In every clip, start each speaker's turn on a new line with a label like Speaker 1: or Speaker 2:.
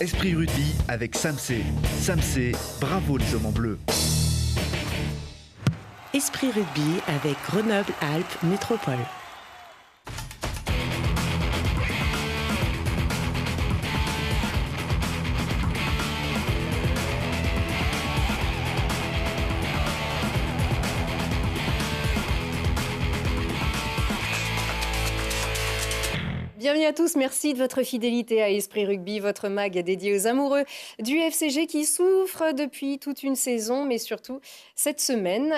Speaker 1: Esprit Rugby avec Samsé. Samsé, bravo les hommes en bleu.
Speaker 2: Esprit Rugby avec Grenoble-Alpes Métropole.
Speaker 3: Bienvenue à tous, merci de votre fidélité à Esprit Rugby, votre mag dédié aux amoureux du FCG qui souffrent depuis toute une saison, mais surtout cette semaine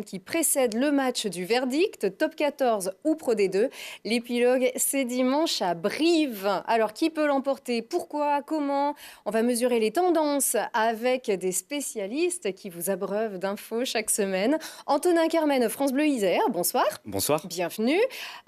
Speaker 3: qui précède le match du verdict, Top 14 ou Pro D2. L'épilogue, c'est dimanche à Brive. Alors, qui peut l'emporter? Pourquoi? Comment? On va mesurer les tendances avec des spécialistes qui vous abreuvent d'infos chaque semaine. Antonin Carmen, France Bleu Isère, bonsoir.
Speaker 4: Bonsoir.
Speaker 3: Bienvenue.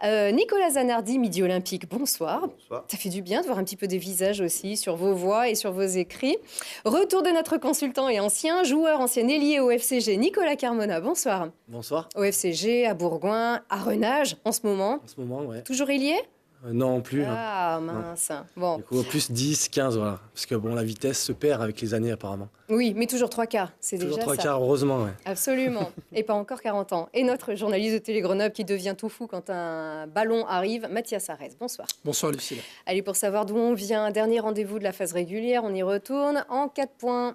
Speaker 3: Nicolas Zanardi, Midi Olympique, bonsoir.
Speaker 5: Bonsoir.
Speaker 3: Ça fait du bien de voir un petit peu des visages aussi sur vos voix et sur vos écrits. Retour de notre consultant et ancien joueur, ancien ailier au FCG, Nicolas Carmona, bonsoir.
Speaker 4: Bonsoir.
Speaker 3: Au FCG, à Bourgoin, à Renage en ce moment.
Speaker 4: En ce moment, ouais.
Speaker 3: Toujours ailier?
Speaker 4: Non plus.
Speaker 3: Ah mince. Bon.
Speaker 4: Du coup, plus 10, 15, voilà. Parce que bon, la vitesse se perd avec les années apparemment.
Speaker 3: Oui, mais toujours 3 quarts, c'est
Speaker 4: Toujours
Speaker 3: déjà
Speaker 4: 3
Speaker 3: ça.
Speaker 4: quarts, heureusement, ouais.
Speaker 3: Absolument. Et pas encore 40 ans. Et notre journaliste de Télé Grenoble qui devient tout fou quand un ballon arrive, Mathias Arès. Bonsoir.
Speaker 6: Bonsoir Lucille.
Speaker 3: Allez, pour savoir d'où on vient, dernier rendez-vous de la phase régulière, on y retourne en 4 points.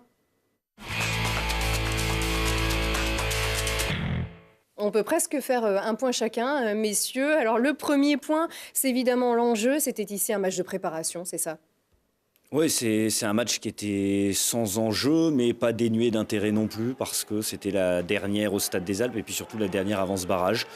Speaker 3: On peut presque faire un point chacun, messieurs. Alors le premier point, c'est évidemment l'enjeu. C'était ici un match de préparation, c'est ça?
Speaker 7: Oui, c'est un match qui était sans enjeu, mais pas dénué d'intérêt non plus, parce que c'était la dernière au Stade des Alpes, et puis surtout la dernière avant ce barrage.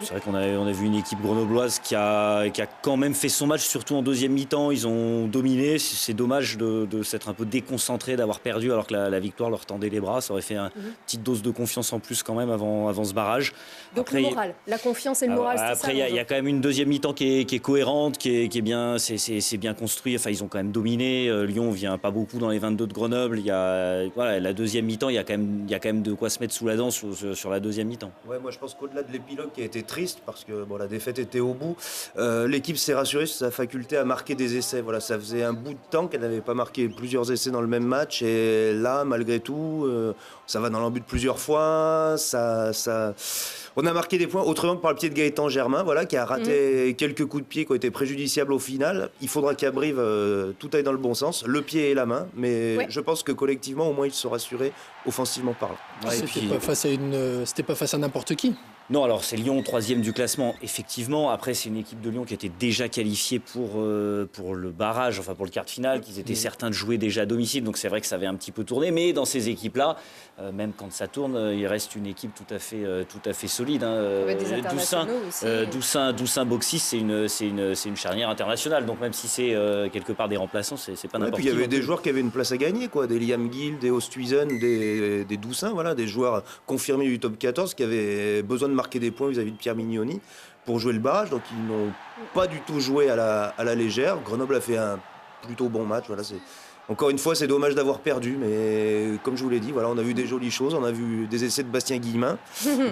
Speaker 7: C'est vrai qu'on a vu une équipe grenobloise qui a quand même fait son match, surtout en deuxième mi-temps. Ils ont dominé. C'est dommage de s'être un peu déconcentré, d'avoir perdu, alors que la victoire leur tendait les bras. Ça aurait fait une petite dose de confiance en plus quand même avant ce barrage.
Speaker 3: Donc
Speaker 7: après,
Speaker 3: le moral, la confiance et le moral, c'est ça.
Speaker 7: Après, il y a quand même une deuxième mi-temps qui est cohérente, qui est bien, c'est bien construit. Enfin, ils ont quand même dominé. Lyon vient pas beaucoup dans les 22 de Grenoble. La deuxième mi-temps, il y a quand même de quoi se mettre sous la dent sur la deuxième mi-temps.
Speaker 5: Ouais, moi je pense qu'au-delà de l'épilogue qui a été triste parce que la défaite était au bout, l'équipe s'est rassurée sur sa faculté à marquer des essais. Voilà, ça faisait un bout de temps qu'elle n'avait pas marqué plusieurs essais dans le même match, et là, malgré tout, ça va dans l'embut plusieurs fois. On a marqué des points autrement que par le pied de Gaëtan Germain, qui a raté quelques coups de pied qui ont été préjudiciables au final. Il faudra qu'à Brive, tout aille dans le bon sens, le pied et la main, mais je pense que collectivement, au moins, ils se sont rassurés offensivement parlant.
Speaker 6: C'était pas face à n'importe qui.
Speaker 7: Non, alors c'est Lyon, 3e du classement, effectivement. Après, c'est une équipe de Lyon qui était déjà qualifiée pour le barrage, enfin pour le quart de finale, qu'ils étaient certains de jouer déjà à domicile. Donc c'est vrai que ça avait un petit peu tourné. Mais dans ces équipes-là, même quand ça tourne, il reste une équipe tout à fait solide.
Speaker 3: Des internationaux aussi.
Speaker 7: Doussin-Boxis, c'est une charnière internationale. Donc même si c'est quelque part des remplaçants, c'est pas n'importe qui.
Speaker 5: Puis il y avait des joueurs qui avaient une place à gagner, des Liam Gill, des Osthuizen, des Doussin, des joueurs confirmés du top 14 qui avaient besoin de marquer des points vis-à-vis de Pierre Mignoni pour jouer le barrage. Donc ils n'ont pas du tout joué à la légère. Grenoble a fait un plutôt bon match. Encore une fois, c'est dommage d'avoir perdu, mais comme je vous l'ai dit, on a vu des jolies choses. On a vu des essais de Bastien Guillemin,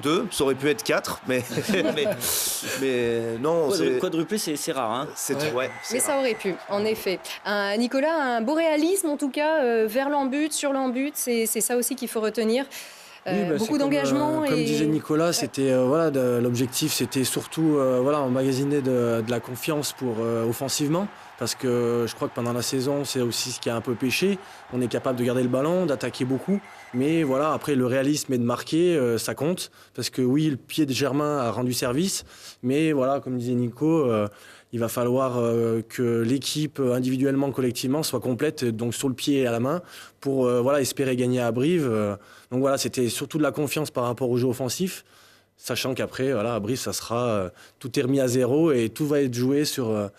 Speaker 5: 2, ça aurait pu être 4, mais non.
Speaker 7: Quadruplé, c'est rare. Hein.
Speaker 3: Mais ça aurait pu, en effet. Nicolas, un beau réalisme en tout cas, vers l'en-but, sur l'en-but, c'est ça aussi qu'il faut retenir. Beaucoup d'engagement.
Speaker 4: Comme disait Nicolas, c'était l'objectif, c'était surtout emmagasiner de la confiance offensivement, parce que je crois que pendant la saison, c'est aussi ce qui a un peu pêché. On est capable de garder le ballon, d'attaquer beaucoup, mais après le réalisme et de marquer, ça compte, parce que oui, le pied de Germain a rendu service, mais comme disait Nico, il va falloir que l'équipe, individuellement, collectivement, soit complète, donc sur le pied et à la main, pour espérer gagner à Brive. Donc c'était surtout de la confiance par rapport au jeu offensif, sachant qu'après, à Brive, ça sera tout est remis à zéro et tout va être joué sur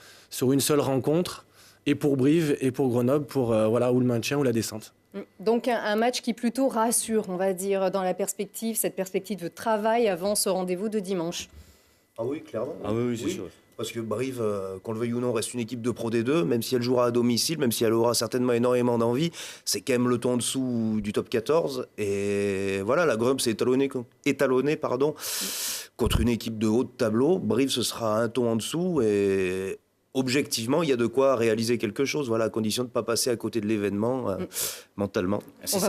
Speaker 4: une seule rencontre, et pour Brive et pour Grenoble, pour ou le maintien ou la descente.
Speaker 3: Donc un match qui plutôt rassure, on va dire, dans cette perspective de travail avant ce rendez-vous de dimanche.
Speaker 5: Ah oui, clairement.
Speaker 7: Ah oui, c'est sûr.
Speaker 5: Parce que Brive, qu'on le veuille ou non, reste une équipe de Pro D2, même si elle jouera à domicile, même si elle aura certainement énormément d'envie, c'est quand même le ton en dessous du top 14. Et la Grenoble s'est étalonnée contre une équipe de haut de tableau. Brive, ce sera un ton en dessous. Et objectivement, il y a de quoi réaliser quelque chose, voilà, à condition de ne pas passer à côté de l'événement mentalement.
Speaker 7: C'est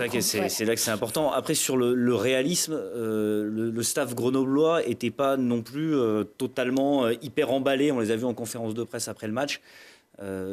Speaker 7: là que c'est important. Après, sur le réalisme, le staff grenoblois n'était pas non plus totalement hyper emballé. On les a vus en conférence de presse après le match.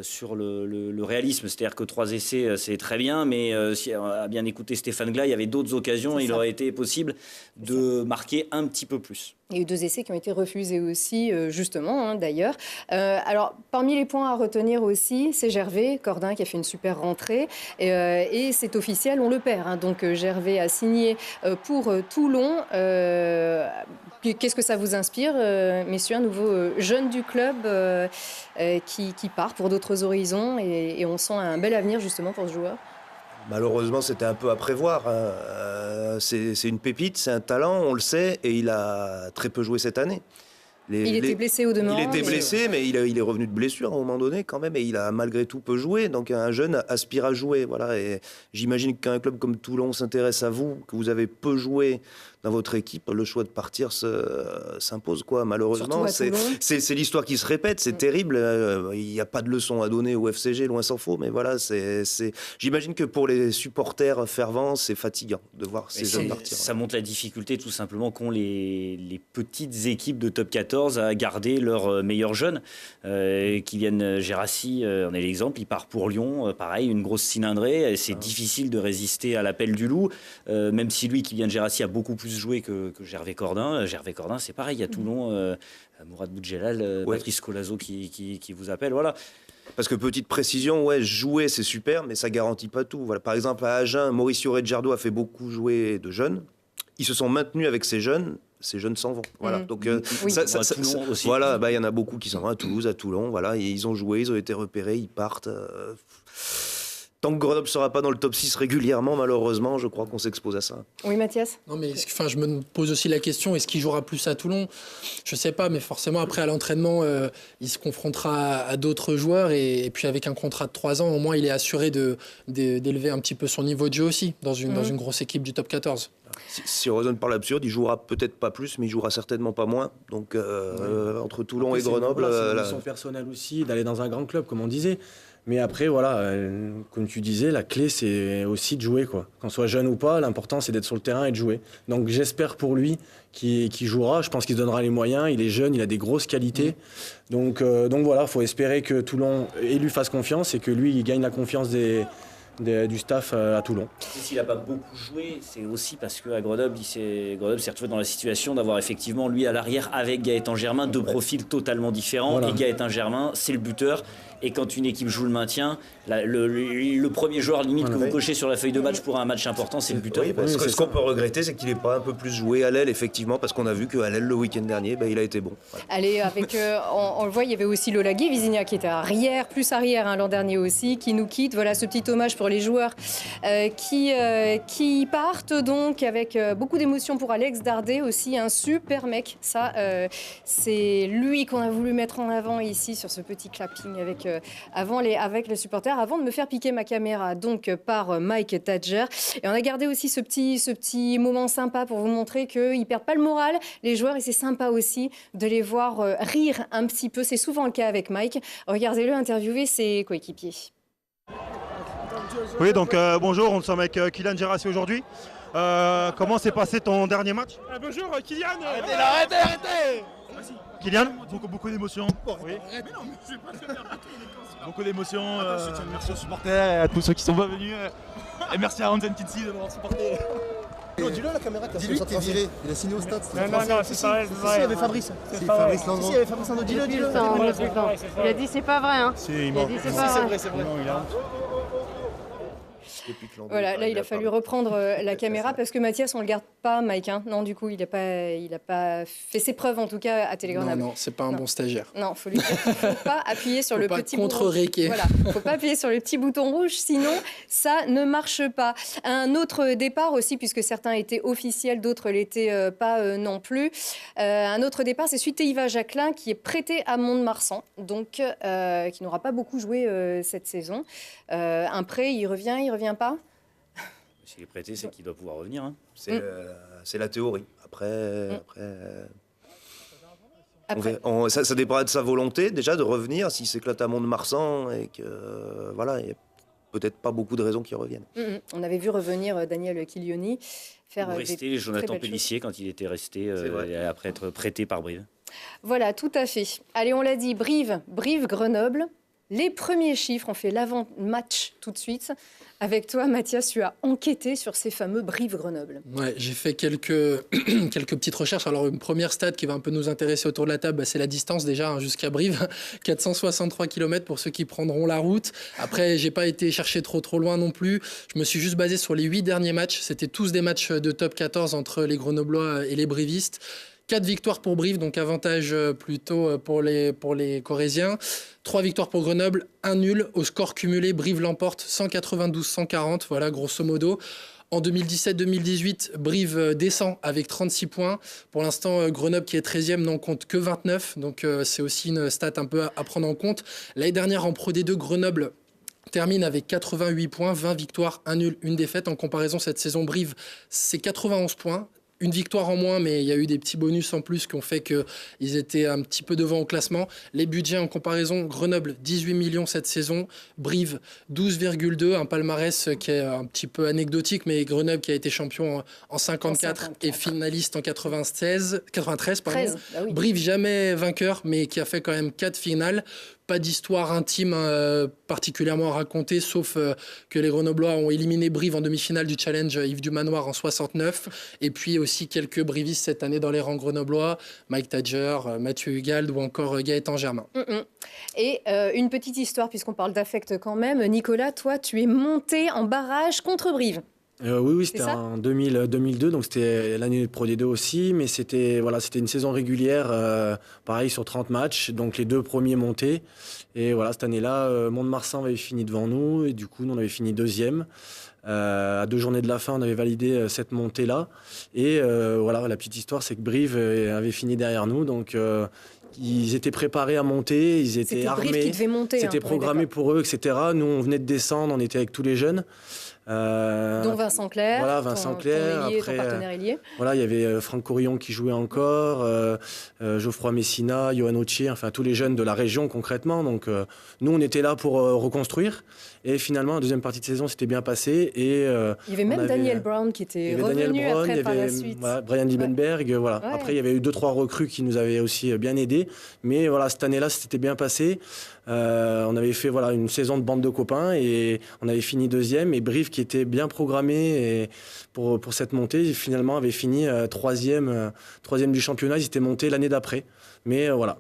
Speaker 7: Sur le réalisme, c'est-à-dire que 3 essais c'est très bien, mais si on a bien écouté Stéphane Glas, il y avait d'autres occasions, il aurait été possible de marquer un petit peu plus.
Speaker 3: Il y a eu 2 essais qui ont été refusés aussi, justement, d'ailleurs. Alors, parmi les points à retenir aussi, c'est Gervais Cordin qui a fait une super rentrée. Et c'est officiel, on le perd. Donc, Gervais a signé pour Toulon. Qu'est-ce que ça vous inspire, messieurs, un nouveau jeune du club qui part pour d'autres horizons et on sent un bel avenir, justement, pour ce joueur?
Speaker 5: Malheureusement, c'était un peu à prévoir. C'est une pépite, c'est un talent, on le sait, et il a très peu joué cette année.
Speaker 3: Il était blessé au demeurant.
Speaker 5: Il était blessé, mais il est revenu de blessure à un moment donné quand même, et il a malgré tout peu joué. Donc un jeune aspire à jouer, voilà. Et j'imagine qu'un club comme Toulon s'intéresse à vous, que vous avez peu joué dans votre équipe, le choix de partir s'impose, quoi. Malheureusement, c'est l'histoire qui se répète, c'est terrible. Il n'y a pas de leçon à donner au FCG, loin s'en faut, mais voilà, j'imagine que pour les supporters fervents, c'est fatigant de voir ces jeunes partir.
Speaker 7: Ça montre la difficulté tout simplement qu'ont les petites équipes de top 14 à garder leurs meilleurs jeunes. Kylian Gérassi en est l'exemple, il part pour Lyon, pareil, une grosse cylindrée, c'est difficile de résister à l'appel du loup, même si lui, Kylian Gérassi, a beaucoup plus joué que Gervais Cordin. Gervais Cordin, c'est pareil, à Toulon, Mourad Boudjelal, Patrice Colazo qui vous appelle, voilà.
Speaker 5: Parce que petite précision, ouais, jouer c'est super, mais ça garantit pas tout. Voilà, par exemple à Agen, Mauricio Reggiardo a fait beaucoup jouer de jeunes. Ils se sont maintenus avec ces jeunes s'en vont. Voilà. Donc Toulon aussi. Voilà, il y en a beaucoup qui s'en vont à Toulouse, à Toulon. Voilà, et ils ont joué, ils ont été repérés, ils partent. Tant que Grenoble ne sera pas dans le top 6 régulièrement, malheureusement, je crois qu'on s'expose à ça.
Speaker 3: Oui, Mathias?
Speaker 6: Non, mais je me pose aussi la question, est-ce qu'il jouera plus à Toulon? Je ne sais pas, mais forcément, après, à l'entraînement, il se confrontera à d'autres joueurs. Et puis, avec un contrat de 3 ans, au moins, il est assuré d'élever un petit peu son niveau de jeu aussi, dans une grosse équipe du top 14.
Speaker 5: Si on raisonne par l'absurde, il jouera peut-être pas plus, mais il jouera certainement pas moins. Donc, entre Toulon et Grenoble...
Speaker 4: C'est une mission personnelle aussi, d'aller dans un grand club, comme on disait. Mais après, voilà, comme tu disais, la clé, c'est aussi de jouer, quoi. Qu'on soit jeune ou pas, l'important, c'est d'être sur le terrain et de jouer. Donc, j'espère pour lui qu'il jouera. Je pense qu'il se donnera les moyens. Il est jeune, il a des grosses qualités. Donc voilà, il faut espérer que Toulon lui fasse confiance et que lui, il gagne la confiance du staff à Toulon.
Speaker 7: S'il n'a pas beaucoup joué, c'est aussi parce qu'à Grenoble, Grenoble s'est retrouvé dans la situation d'avoir effectivement, lui, à l'arrière, avec Gaëtan Germain, 2 profils totalement différents. Voilà. Et Gaëtan Germain, c'est le buteur. Et quand une équipe joue le maintien, le premier joueur limite que vous cochez sur la feuille de match pour un match important, c'est le buteur.
Speaker 5: Oui, parce que ce qu'on peut regretter, c'est qu'il n'ait pas un peu plus joué à l'aile, effectivement, parce qu'on a vu qu'à l'aile, le week-end dernier, il a été bon. Voilà.
Speaker 3: Allez, avec, on le voit, il y avait aussi Lola Guévizina qui était arrière, plus arrière l'an dernier aussi, qui nous quitte. Voilà ce petit hommage pour les joueurs qui partent donc avec beaucoup d'émotion pour Alex Dardet aussi, un super mec. Ça, c'est lui qu'on a voulu mettre en avant ici sur ce petit clapping avec les supporters, avant de me faire piquer ma caméra donc par Mike Tadger. Et on a gardé aussi ce petit moment sympa pour vous montrer qu'ils ne perdent pas le moral, les joueurs, et c'est sympa aussi de les voir rire un petit peu. C'est souvent le cas avec Mike. Regardez-le interviewer ses coéquipiers.
Speaker 8: Oui, donc bonjour, on sommes avec Kylian Gérassi aujourd'hui. Comment s'est passé ton dernier match?
Speaker 9: Bonjour Kylian.
Speaker 8: Arrêtez. Kylian,
Speaker 9: beaucoup d'émotions.
Speaker 8: Oui.
Speaker 9: Mais non, mais je vais pas te faire
Speaker 8: beaucoup d'émotions.
Speaker 9: Merci aux supporters et à tous ceux qui sont pas venus. Et merci à Hansen Kitsi de m'avoir supporté.
Speaker 10: Dis-le à la caméra que tu t'es viré. Il a signé au stade.
Speaker 9: Non, c'est pas vrai.
Speaker 10: Il y avait Fabrice. C'est Fabrice Landron.
Speaker 9: Il y avait Fabrice Landron. Dis-le.
Speaker 11: Il a dit c'est pas vrai.
Speaker 9: Il a dit c'est pas vrai. C'est vrai.
Speaker 3: Voilà, là il a fallu reprendre la caméra parce que Mathias, on le garde pas, Mike. Non, du coup, il a pas fait ses preuves en tout cas à Télégrenoble.
Speaker 6: Non, c'est pas un bon stagiaire.
Speaker 3: Non, faut lui dire qu'il faut pas appuyer sur le petit bouton rouge.
Speaker 6: Voilà,
Speaker 3: faut pas appuyer sur le petit bouton rouge, sinon ça ne marche pas. Un autre départ aussi, puisque certains étaient officiels, d'autres l'étaient pas non plus. Un autre départ, c'est Sutéiva Jacquelin qui est prêté à Mont-de-Marsan, donc qui n'aura pas beaucoup joué cette saison. Un prêt, il revient pas.
Speaker 7: S'il est prêté, c'est qu'il doit pouvoir revenir. Hein.
Speaker 5: C'est la théorie. Après... Ça dépendra de sa volonté déjà de revenir. S'il s'éclate à Mont-de-Marsan et que voilà, il n'y a peut-être pas beaucoup de raisons qu'il revienne.
Speaker 3: On avait vu revenir Daniel Chiglioni faire
Speaker 7: rester Jonathan Pélissier quand il était resté après être prêté par Brive.
Speaker 3: Voilà, tout à fait. Allez, on l'a dit, Brive-Grenoble. Les premiers chiffres, on fait l'avant-match tout de suite. Avec toi, Mathias, tu as enquêté sur ces fameux Brive-Grenoble.
Speaker 6: Ouais, j'ai fait quelques petites recherches. Alors, une première stat qui va un peu nous intéresser autour de la table, c'est la distance déjà jusqu'à Brive. 463 km pour ceux qui prendront la route. Après, j'ai pas été chercher trop loin non plus. Je me suis juste basé sur les 8 derniers matchs. C'était tous des matchs de top 14 entre les Grenoblois et les Brivistes. 4 victoires pour Brive, donc avantage plutôt pour les Corésiens. 3 victoires pour Grenoble, 1 nul. Au score cumulé, Brive l'emporte 192-140, voilà, grosso modo. En 2017-2018, Brive descend avec 36 points. Pour l'instant, Grenoble, qui est 13e, n'en compte que 29. Donc c'est aussi une stat un peu à prendre en compte. L'année dernière, en Pro D2, Grenoble termine avec 88 points, 20 victoires, 1 nul, 1 défaite. En comparaison, cette saison, Brive, c'est 91 points. Une victoire en moins, mais il y a eu des petits bonus en plus qui ont fait qu'ils étaient un petit peu devant au classement. Les budgets en comparaison, Grenoble, 18 millions cette saison. Brive, 12,2. Un palmarès qui est un petit peu anecdotique, mais Grenoble qui a été champion en 54 et finaliste en 93. Pardon.
Speaker 3: 13, bah oui.
Speaker 6: Brive, jamais vainqueur, mais qui a fait quand même 4 finales. Pas d'histoire intime particulièrement à raconter, sauf que les Grenoblois ont éliminé Brive en demi-finale du challenge Yves du Manoir en 69. Et puis aussi quelques brivistes cette année dans les rangs grenoblois, Mike Tadger, Mathieu Hugald ou encore Gaëtan Germain.
Speaker 3: Et une petite histoire, puisqu'on parle d'affect quand même. Nicolas, toi, tu es monté en barrage contre Brive.
Speaker 4: Oui, c'était en 2002, donc c'était l'année de Pro D2 aussi, mais c'était une saison régulière, pareil sur 30 matchs, donc les 2 premiers montés. Et voilà, cette année-là, Mont-de-Marsan avait fini devant nous, et du coup, nous, on avait fini 2e. À 2 journées de la fin, on avait validé cette montée-là. Et voilà, la petite histoire, c'est que Brive avait fini derrière nous, donc ils étaient préparés à monter, ils étaient armés.
Speaker 3: Brive qui devait monter.
Speaker 4: C'était programmé pour eux, etc. Nous, on venait de descendre, on était avec tous les jeunes.
Speaker 3: Dont Vincent Clerc,
Speaker 4: voilà, Vincent Clerc.
Speaker 3: Après, ton partenaire ailier.
Speaker 4: Voilà, il y avait Franck Corillon qui jouait encore, Geoffroy Messina, Johan Autier, enfin tous les jeunes de la région concrètement. Donc nous, on était là pour reconstruire. Et finalement, la deuxième partie de saison s'était bien passée. Et,
Speaker 3: il y avait même Daniel Brown qui était revenu après par la suite.
Speaker 4: Voilà, Brian Liebenberg. Voilà.
Speaker 3: Ouais.
Speaker 4: Après, il y avait eu 2-3 recrues qui nous avaient aussi bien aidés. Mais voilà, cette année-là, c'était bien passé. On avait fait une saison de bande de copains et on avait fini 2e. Et Brive, qui était bien programmé pour cette montée, finalement avait fini 3e du championnat. Ils étaient montés l'année d'après. Mais voilà,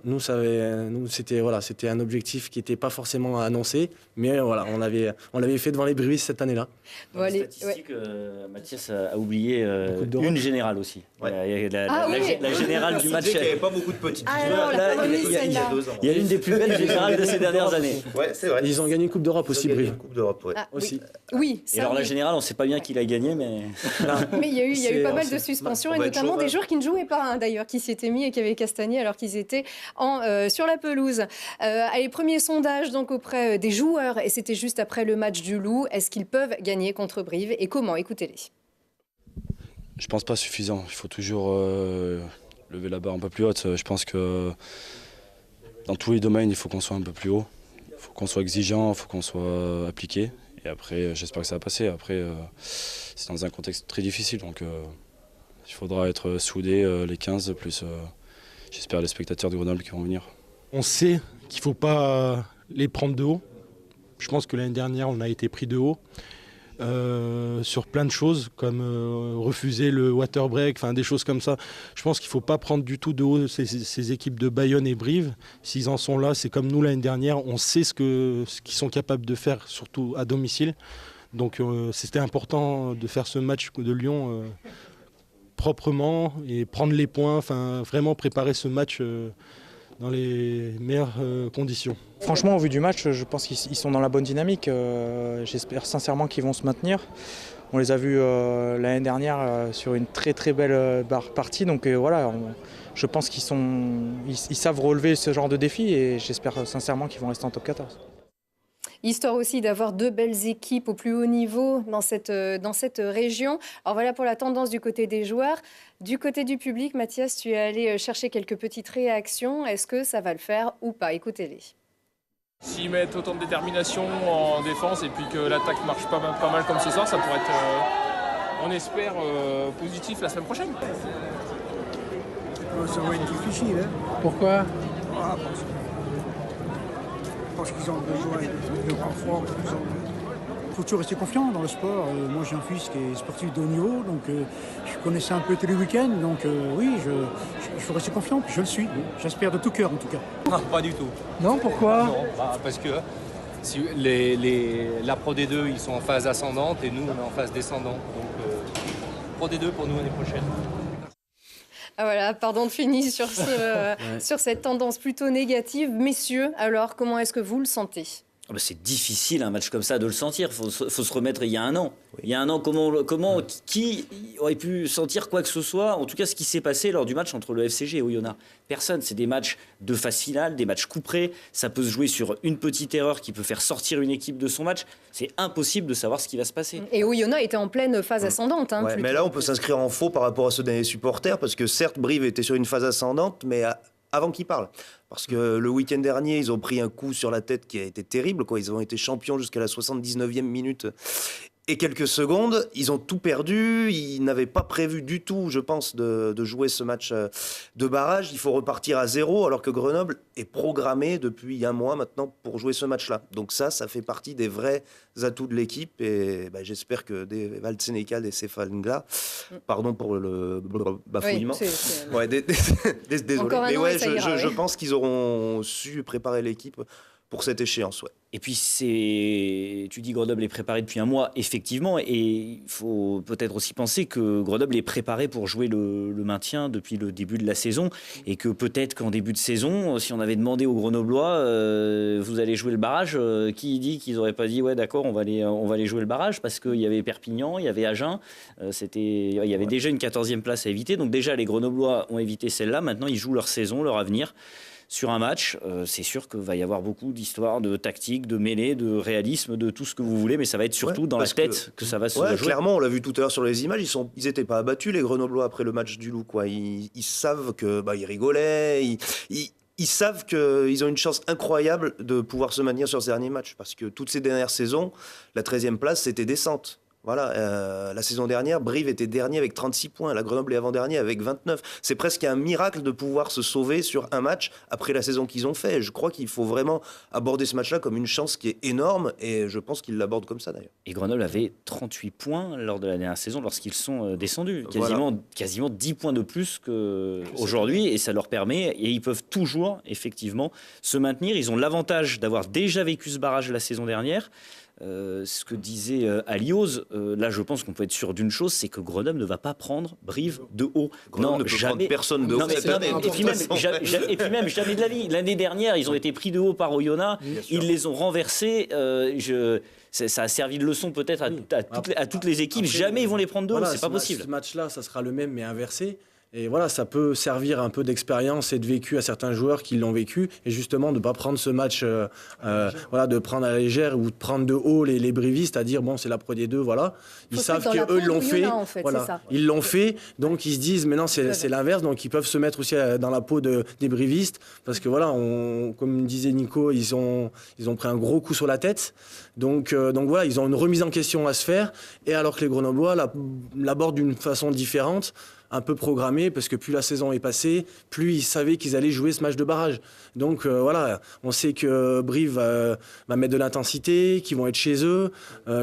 Speaker 4: c'était un objectif qui n'était pas forcément annoncé. Mais voilà, on l'avait fait devant les Brivistes cette année-là.
Speaker 7: Dans les statistiques, Mathias a oublié une générale aussi. Ouais. Il y a la générale du match.
Speaker 5: Il n'y avait pas beaucoup de petites.
Speaker 7: Il y a l'une des plus belles générales de ces dernières années.
Speaker 5: Ouais, c'est vrai.
Speaker 4: Ils ont gagné une Coupe d'Europe aussi, Brive.
Speaker 5: Coupe d'Europe, ouais.
Speaker 3: Aussi. Oui.
Speaker 7: Et alors la générale, on ne sait pas bien qui l'a gagné, mais.
Speaker 3: Mais il y a eu pas mal de suspensions et notamment des joueurs qui ne jouaient pas, d'ailleurs, qui s'y étaient mis et qui avaient castagné alors qu'ils étaient sur la pelouse. Allez, premier sondage donc auprès des joueurs, et c'était juste après le match du Loup. Est-ce qu'ils peuvent gagner contre Brive et comment? Écoutez-les.
Speaker 12: Je pense pas suffisant. Il faut toujours lever la barre un peu plus haute. Je pense que dans tous les domaines, il faut qu'on soit un peu plus haut. Il faut qu'on soit exigeant, il faut qu'on soit appliqué. Et après, j'espère que ça va passer. Après, c'est dans un contexte très difficile, donc il faudra être soudés, les 15, plus j'espère les spectateurs de Grenoble qui vont venir.
Speaker 13: On sait qu'il ne faut pas les prendre de haut. Je pense que l'année dernière, on a été pris de haut sur plein de choses, comme refuser le water break, des choses comme ça. Je pense qu'il ne faut pas prendre du tout de haut ces équipes de Bayonne et Brive. S'ils en sont là, c'est comme nous l'année dernière. On sait ce qu'ils sont capables de faire, surtout à domicile. Donc c'était important de faire ce match de Lyon proprement et prendre les points, vraiment préparer ce match dans les meilleures conditions.
Speaker 14: Franchement, au vu du match, je pense qu'ils sont dans la bonne dynamique. J'espère sincèrement qu'ils vont se maintenir. On les a vus l'année dernière sur une très très belle partie. Donc voilà, je pense qu'ils savent relever ce genre de défi et j'espère sincèrement qu'ils vont rester en top 14.
Speaker 3: Histoire aussi d'avoir 2 belles équipes au plus haut niveau dans cette région. Alors voilà pour la tendance du côté des joueurs. Du côté du public, Mathias, tu es allé chercher quelques petites réactions. Est-ce que ça va le faire ou pas? Écoutez-les.
Speaker 15: S'ils mettent autant de détermination en défense et puis que l'attaque marche pas mal comme ce soir, ça pourrait être, on espère, positif la semaine prochaine.
Speaker 16: Ça va être difficile. Hein.
Speaker 6: Pourquoi?
Speaker 16: Parce qu'ils ont besoin de renfort. Il faut toujours rester confiant dans le sport. Moi, j'ai un fils qui est sportif de haut niveau, donc je connaissais un peu tous les week-ends. Donc oui, il faut rester confiant, puis je le suis. J'espère de tout cœur, en tout cas.
Speaker 17: Non, pas du tout.
Speaker 6: Non, pourquoi?
Speaker 17: Non, parce que si la Pro D2, ils sont en phase ascendante et nous, on est en phase descendante. Donc Pro D2 pour nous l'année prochaine.
Speaker 3: Ah voilà, pardon de finir sur, sur cette tendance plutôt négative. Messieurs, alors, comment est-ce que vous le sentez?
Speaker 7: C'est difficile un match comme ça de le sentir. Faut se remettre il y a un an. Il y a un an, qui aurait pu sentir quoi que ce soit? En tout cas, ce qui s'est passé lors du match entre le FCG et Oyonnax. Personne. C'est des matchs de phase finale, des matchs couperés. Ça peut se jouer sur une petite erreur qui peut faire sortir une équipe de son match. C'est impossible de savoir ce qui va se passer.
Speaker 3: Et Oyonnax était en pleine phase ascendante. Hein,
Speaker 5: mais là, on peut s'inscrire en faux par rapport à ceux des supporters, parce que certes, Brive était sur une phase ascendante, mais avant qu'ils parlent. Parce que le week-end dernier, ils ont pris un coup sur la tête qui a été terrible. Ils ont été champions jusqu'à la 79e minute et quelques secondes. Ils ont tout perdu. Ils n'avaient pas prévu du tout, je pense, de jouer ce match de barrage. Il faut repartir à 0, alors que Grenoble est programmé depuis un mois maintenant pour jouer ce match-là. Donc ça fait partie des vrais atouts de l'équipe. Et j'espère que des Val-Sénécal et Céphale-Ngla, pardon pour le bafouillement. Oui, désolé. Mais ouais, je pense qu'ils auront su préparer l'équipe pour cette échéance. Ouais.
Speaker 7: Et puis, tu dis Grenoble est préparé depuis un mois, effectivement, et il faut peut-être aussi penser que Grenoble est préparé pour jouer le maintien depuis le début de la saison, et que peut-être qu'en début de saison, si on avait demandé aux Grenoblois, vous allez jouer le barrage, qui dit qu'ils n'auraient pas dit, ouais d'accord, on va aller jouer le barrage, parce qu'il y avait Perpignan, il y avait Agen, il y avait déjà une 14e place à éviter, donc déjà les Grenoblois ont évité celle-là, maintenant ils jouent leur saison, leur avenir. Sur un match, c'est sûr qu'il va y avoir beaucoup d'histoires, de tactique, de mêlée, de réalisme, de tout ce que vous voulez, mais ça va être surtout dans la tête que ça va se jouer.
Speaker 5: Clairement, on l'a vu tout à l'heure sur les images, ils n'étaient pas abattus, les Grenoblois, après le match du Loup. Ils savent qu'ils rigolaient, ils savent qu'ils ont une chance incroyable de pouvoir se maintenir sur ces derniers matchs, parce que toutes ces dernières saisons, la 13e place, c'était descente. Voilà, la saison dernière, Brive était dernier avec 36 points, la Grenoble est avant-dernier avec 29. C'est presque un miracle de pouvoir se sauver sur un match après la saison qu'ils ont fait. Je crois qu'il faut vraiment aborder ce match-là comme une chance qui est énorme, et je pense qu'ils l'abordent comme ça d'ailleurs.
Speaker 7: Et Grenoble avait 38 points lors de la dernière saison lorsqu'ils sont descendus. Quasiment 10 points de plus qu'aujourd'hui, et ça leur permet, et ils peuvent toujours effectivement se maintenir. Ils ont l'avantage d'avoir déjà vécu ce barrage la saison dernière. Ce que disait Alioz, là je pense qu'on peut être sûr d'une chose, c'est que Grenoble ne va pas prendre Brive de haut.
Speaker 5: Grenoble ne peut prendre personne de haut cette année.
Speaker 7: Et puis même, jamais de la vie. L'année dernière, ils ont été pris de haut par Oyonnax, ils les ont renversés. Ça a servi de leçon peut-être à toutes les équipes. Après, jamais ils vont les prendre de haut, c'est pas possible.
Speaker 4: Ce match-là, ça sera le même mais inversé. Et voilà, ça peut servir un peu d'expérience et de vécu à certains joueurs qui l'ont vécu. Et justement, de ne pas prendre ce match, de prendre à la légère ou de prendre de haut les brivistes, à dire, bon, c'est la Pro D2, voilà. Ils savent qu'eux l'ont fait. Voilà. Ils l'ont fait, donc ils se disent, mais non, c'est l'inverse. Donc ils peuvent se mettre aussi dans la peau des brivistes. Parce que voilà, comme disait Nico, ils ont pris un gros coup sur la tête. Donc voilà, ils ont une remise en question à se faire. Et alors que les Grenoblois l'abordent d'une façon différente, un peu programmé, parce que plus la saison est passée, plus ils savaient qu'ils allaient jouer ce match de barrage. Donc voilà, on sait que Brive va mettre de l'intensité, qu'ils vont être chez eux,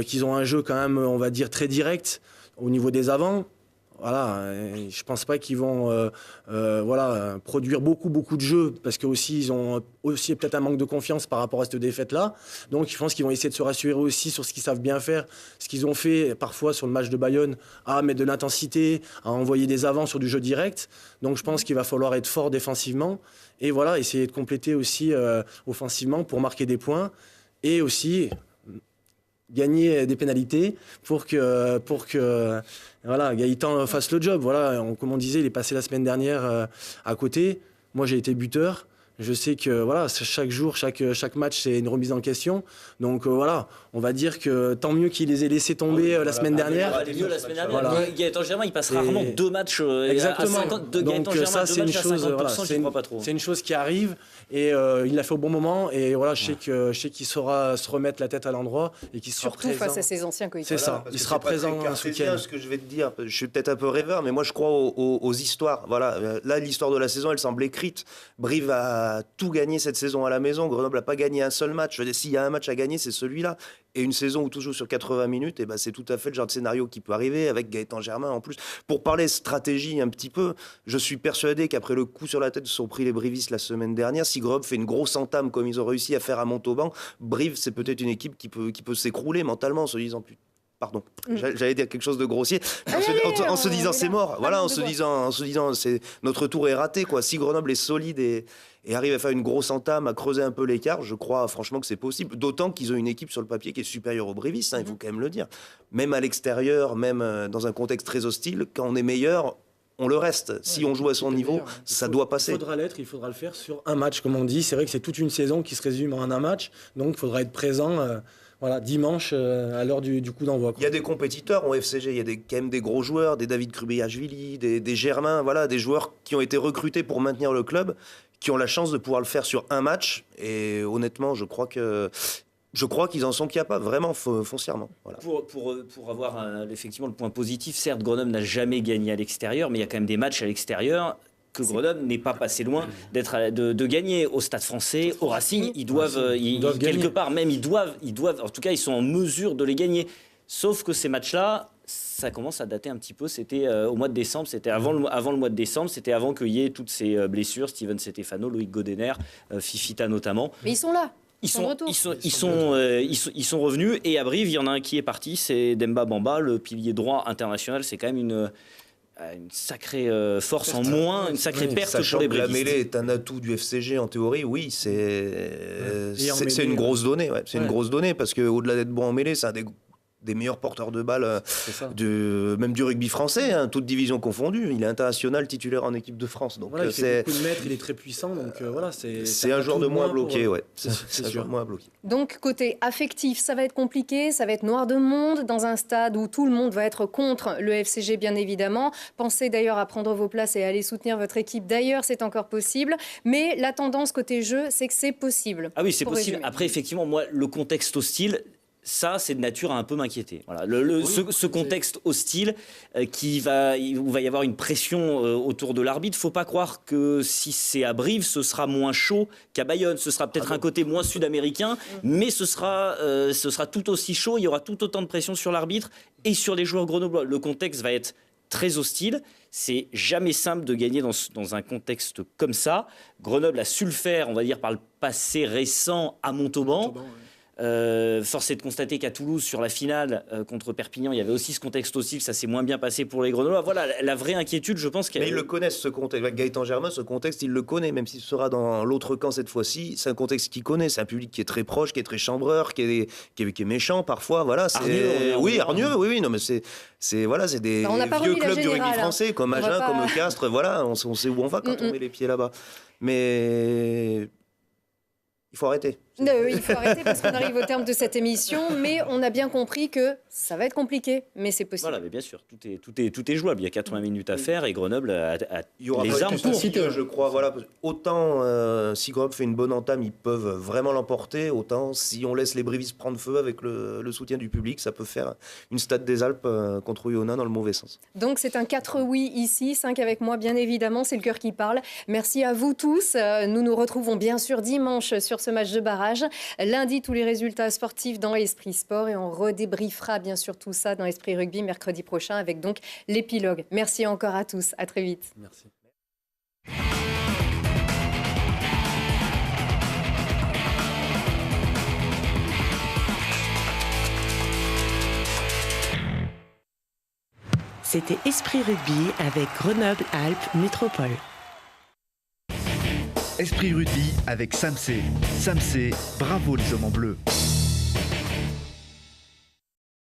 Speaker 4: qu'ils ont un jeu quand même, on va dire, très direct au niveau des avants. Voilà, je pense pas qu'ils vont produire beaucoup de jeux, parce que aussi ils ont aussi peut-être un manque de confiance par rapport à cette défaite-là. Donc je pense qu'ils vont essayer de se rassurer aussi sur ce qu'ils savent bien faire, ce qu'ils ont fait parfois sur le match de Bayonne, à mettre de l'intensité, à envoyer des avants sur du jeu direct. Donc je pense qu'il va falloir être fort défensivement et voilà, essayer de compléter aussi offensivement pour marquer des points et aussi gagner des pénalités pour que voilà, Gaëtan fasse le job. Voilà, comme on disait, il est passé la semaine dernière à côté. Moi, j'ai été buteur. Je sais que voilà, chaque jour, chaque match, c'est une remise en question. Donc voilà, on va dire que tant mieux qu'il les ait laissés tomber la semaine dernière.
Speaker 7: Mieux la semaine dernière. Voilà. Gaëtan Germain, il passe rarement 2 matchs
Speaker 4: exactement.
Speaker 7: À 50. De Gaëtan Germain,
Speaker 4: ça, c'est une chose. Voilà,
Speaker 7: j'y crois pas trop.
Speaker 4: C'est une chose qui arrive et il l'a fait au bon moment. Et voilà, je sais qu'il saura se remettre la tête à l'endroit et qu'il sera
Speaker 3: surtout
Speaker 4: présent.
Speaker 3: face à ses anciens coéquipiers.
Speaker 4: C'est ça. Il sera présent ce week-end.
Speaker 5: Ce que je vais te dire, je suis peut-être un peu rêveur, mais moi je crois aux histoires. Voilà, là l'histoire de la saison, elle semble écrite. Brive a tout gagné cette saison à la maison. Grenoble n'a pas gagné un seul match. S'il y a un match à gagner, c'est celui-là. Et une saison où tout joue sur 80 minutes, et ben c'est tout à fait le genre de scénario qui peut arriver avec Gaëtan Germain en plus. Pour parler stratégie un petit peu, je suis persuadé qu'après le coup sur la tête se sont pris les Brivistes la semaine dernière, si Grenoble fait une grosse entame comme ils ont réussi à faire à Montauban, Brive c'est peut-être une équipe qui peut s'écrouler mentalement en se disant pardon, j'allais dire quelque chose de grossier. En se disant c'est mort. Voilà, en se disant c'est notre tour est raté quoi. Si Grenoble est solide et arrive à faire une grosse entame, à creuser un peu l'écart, je crois franchement que c'est possible. D'autant qu'ils ont une équipe sur le papier qui est supérieure aux Brivistes, il faut quand même le dire. Même à l'extérieur, même dans un contexte très hostile, quand on est meilleur, on le reste. Si on joue à son niveau, ça doit passer.
Speaker 4: Il faudra l'être, il faudra le faire sur un match, comme on dit. C'est vrai que c'est toute une saison qui se résume en un match, donc il faudra être présent. Voilà, dimanche à l'heure du coup d'envoi.
Speaker 5: Il y a des compétiteurs au FCG, il y a quand même des gros joueurs, des David Krubeyashvili, des Germain, voilà, des joueurs qui ont été recrutés pour maintenir le club, qui ont la chance de pouvoir le faire sur un match. Et honnêtement, je crois qu'ils en sont capables, vraiment foncièrement. Voilà.
Speaker 7: Pour avoir effectivement le point positif, certes, Grenoble n'a jamais gagné à l'extérieur, mais il y a quand même des matchs à l'extérieur que Grenoble n'est pas passé loin de gagner au Stade Français, au Racing. Ils doivent quelque part, même ils doivent, en tout cas, ils sont en mesure de les gagner. Sauf que ces matchs-là, ça commence à dater un petit peu. C'était au mois de décembre, c'était avant le mois de décembre, c'était avant qu'il y ait toutes ces blessures, Steven Stefano, Loïc Godener, Fifita notamment.
Speaker 3: Mais ils sont là.
Speaker 7: Ils sont revenus. Et à Brive, il y en a un qui est parti, c'est Demba Bamba, le pilier droit international. C'est quand même une sacrée force en moins, une sacrée perte pour les Brivistes.
Speaker 5: La mêlée est un atout du FCG en théorie, oui, c'est une grosse donnée. Ouais. C'est une grosse donnée parce qu'au-delà d'être bon en mêlée, c'est un des meilleurs porteurs de balles même du rugby français, toute division confondue. Il est international titulaire en équipe de France. Donc
Speaker 4: voilà, il fait beaucoup de mètres, il est très puissant. Donc voilà,
Speaker 5: c'est un joueur de moins à bloquer. C'est un joueur de moins à bloquer.
Speaker 3: Donc côté affectif, ça va être compliqué, ça va être noir de monde dans un stade où tout le monde va être contre le FCG bien évidemment. Pensez d'ailleurs à prendre vos places et à aller soutenir votre équipe. D'ailleurs, c'est encore possible. Mais la tendance côté jeu, c'est que c'est possible.
Speaker 7: Ah oui, c'est possible. Après, effectivement, moi, le contexte hostile, ça, c'est de nature à un peu m'inquiéter. Voilà. Ce contexte hostile où il va y avoir une pression autour de l'arbitre. Il ne faut pas croire que si c'est à Brive, ce sera moins chaud qu'à Bayonne. Ce sera peut-être un côté moins sud-américain, mais ce sera tout aussi chaud. Il y aura tout autant de pression sur l'arbitre et sur les joueurs grenoblois. Le contexte va être très hostile. C'est jamais simple de gagner dans un contexte comme ça. Grenoble a su le faire, on va dire, par le passé récent à Montauban. Force est de constater qu'à Toulouse, sur la finale contre Perpignan, il y avait aussi ce contexte hostile, ça s'est moins bien passé pour les Grenoblois. Voilà, la vraie inquiétude, je pense.
Speaker 5: Mais ils le connaissent, ce contexte. Gaëtan Germain, ce contexte, il le connaît, même s'il sera dans l'autre camp cette fois-ci. C'est un contexte qu'il connaît. C'est un public qui est très proche, qui est très chambreur, qui est méchant parfois. Voilà, hargneux. Oui, non, mais c'est des vieux clubs du rugby français, comme Agen, comme Castres. Voilà, on sait où on va quand on met les pieds là-bas. Mais il faut arrêter.
Speaker 3: Il faut arrêter parce qu'on arrive au terme de cette émission, mais on a bien compris que ça va être compliqué, mais c'est possible.
Speaker 7: Voilà, mais bien sûr, tout est jouable. Il y a 80 minutes à faire et Grenoble a
Speaker 5: il y aura
Speaker 7: les armes pour.
Speaker 5: Je crois, voilà, autant si Grenoble fait une bonne entame, ils peuvent vraiment l'emporter, autant si on laisse les Brivistes prendre feu avec le soutien du public, ça peut faire une Stade des Alpes contre Oyonnax dans le mauvais sens.
Speaker 3: Donc c'est un 4 oui ici, 5 avec moi, bien évidemment, c'est le cœur qui parle. Merci à vous tous. Nous nous retrouvons bien sûr dimanche sur ce match de barrage. Lundi, tous les résultats sportifs dans Esprit Sport et on redébriefera bien sûr tout ça dans Esprit Rugby mercredi prochain avec donc l'épilogue. Merci encore à tous. À très vite.
Speaker 4: Merci.
Speaker 2: C'était Esprit Rugby avec Grenoble-Alpes Métropole.
Speaker 1: Esprit Rugby avec Samsé. Samsé, bravo les hommes en bleu.